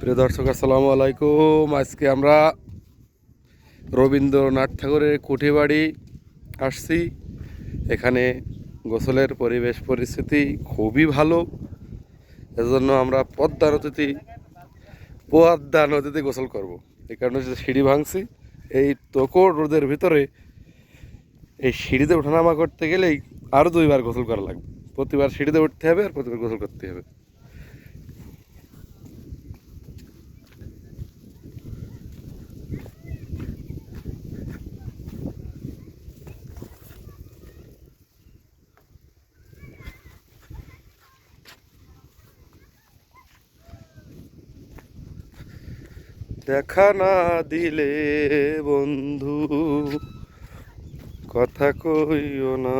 প্রিয় দর্শক, আসসালামু আলাইকুম। আজকে আমরা রবীন্দ্রনাথ ঠাকুরের কুঠিবাড়ি আসছি। এখানে গোসলের পরিবেশ পরিস্থিতি খুবই ভালো। এজন্য আমরা পদ্মা নদীতে গোসল করব। এই কারণে যে সিঁড়ি ভাঙছি, এই তকড় রোদের ভিতরে এই সিঁড়িতে ওঠানামা করতে গেলেই আরও 2বার গোসল করা লাগবে। প্রতিবার সিঁড়িতে উঠতে হবে আর প্রতিবার গোসল করতে হবে। দেখা না দিলে বন্ধু কথা কইও না।